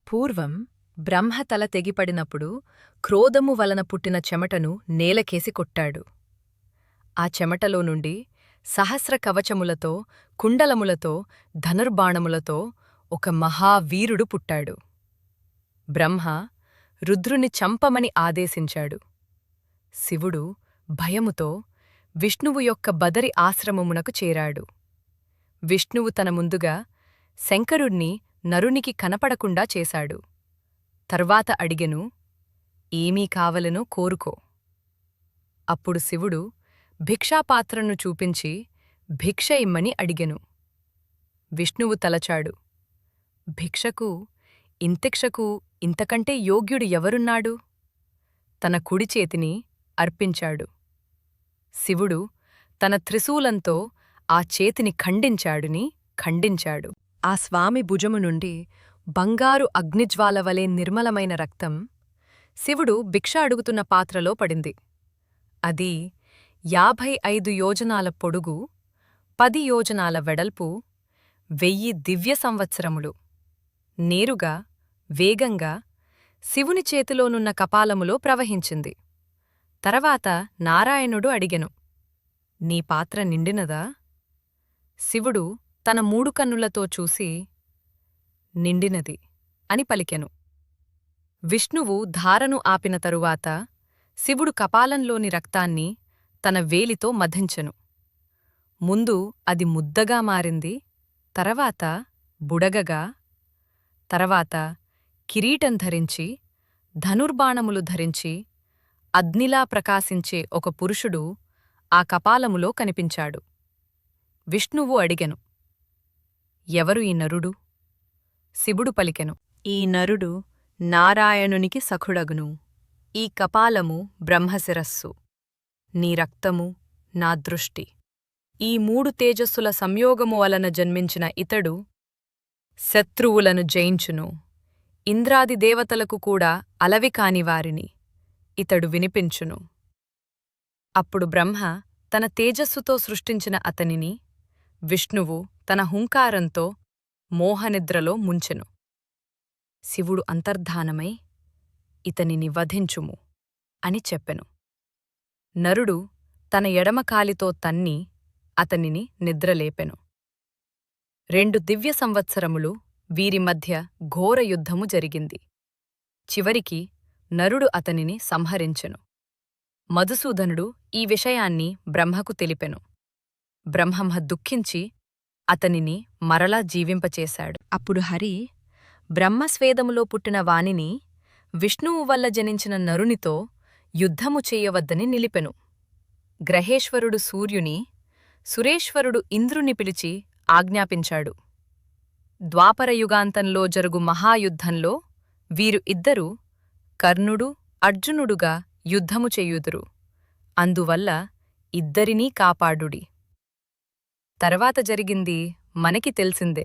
పూర్వం బ్రహ్మ తల తెగిపడినప్పుడు క్రోధము వలన పుట్టిన చెమటను నేలకేసి కొట్టాడు. ఆ చెమటలో నుండి సహస్ర కవచములతో, కుండలములతో, ధనుర్బాణములతో ఒక మహావీరుడు పుట్టాడు. బ్రహ్మ రుద్రుని చంపమని ఆదేశించాడు. శివుడు భయముతో విష్ణువు యొక్క బదరి ఆశ్రమమునకు చేరాడు. విష్ణువు తన ముందుగా శంకరుణ్ణి నరునికి కనపడకుండా చేశాడు. తర్వాత అడిగెను, ఏమీ కావలెనో కోరుకో. అప్పుడు శివుడు భిక్షాపాత్రను చూపించి భిక్ష ఇమ్మని అడిగెను. విష్ణువు తలచాడు. భిక్షకు, ఇంతిక్షకు ఇంతకంటే యోగ్యుడు ఎవరున్నాడు? తన కుడిచేతిని అర్పించాడు. శివుడు తన త్రిశూలంతో ఆ చేతిని ఖండించాడు. ఆ స్వామి భుజము నుండి బంగారు అగ్నిజ్వాలవలే నిర్మలమైన రక్తం శివుడు భిక్ష అడుగుతున్న పాత్రలో పడింది. అది 55 యోజనాల పొడుగు, 10 యోజనాల వెడల్పు, 1000 దివ్య సంవత్సరములు. నేరుగా, వేగంగా శివుని చేతిలోనున్న కపాలములో ప్రవహించింది. తర్వాత నారాయణుడు అడిగెను, నీ పాత్ర నిండినదా? శివుడు తన 3 కన్నులతో చూసి, నిండినది అని పలికెను. విష్ణువు ధారను ఆపిన తరువాత శివుడు కపాలంలోని రక్తాన్ని తన వేలితో మధించెను. ముందు అది ముద్దగా మారింది, తర్వాత బుడగగా, తర్వాత కిరీటం ధరించి, ధనుర్బాణములు ధరించి, అగ్నిలా ప్రకాశించే ఒక పురుషుడు ఆ కపాలములో కనిపించాడు. విష్ణువు అడిగెను, ఎవరు ఈ నరుడు? శివుడు పలికెను, ఈ నరుడు నారాయణునికి సఖుడగును. ఈ కపాలము బ్రహ్మశిరస్సు. నీ రక్తము నా దృష్టి. ఈ 3 తేజస్సుల సంయోగము వలన జన్మించిన ఇతడు శత్రువులను జయించును. ఇంద్రాది దేవతలకు కూడా అలవికానివారిని ఇతడు వినిపించును. అప్పుడు బ్రహ్మ తన తేజస్సుతో సృష్టించిన అతనిని విష్ణువు తన హుంకారంతో మోహనిద్రలో ముంచెను. శివుడు అంతర్ధానమై, ఇతనిని వధించుము అని చెప్పెను. నరుడు తన ఎడమకాలితో తన్ని అతనిని నిద్రలేపెను. 2 దివ్య సంవత్సరములు వీరి మధ్య ఘోర యుద్ధము జరిగింది. చివరికి నరుడు అతనిని సంహరించెను. మధుసూదనుడు ఈ విషయాన్ని బ్రహ్మకు తెలిపెను. బ్రహ్మ దుఃఖించి అతనిని మరలా జీవింపచేశాడు. అప్పుడు హరి బ్రహ్మస్వేదములో పుట్టిన వానిని విష్ణువు వల్ల జనించిన నరునితో యుద్ధము చేయవద్దని నిలిపెను. గ్రహేశ్వరుడు సూర్యుని, సురేశ్వరుడు ఇంద్రుని పిలిచి ఆజ్ఞాపించాడు. ద్వాపరయుగాంతంలో జరుగు మహాయుద్ధంలో వీరు ఇద్దరూ కర్ణుడు, అర్జునుడుగా యుద్ధము చెయ్యుదురు. అందువల్ల ఇద్దరినీ కాపాడుడి. తర్వాత జరిగింది మనకి తెలిసిందే.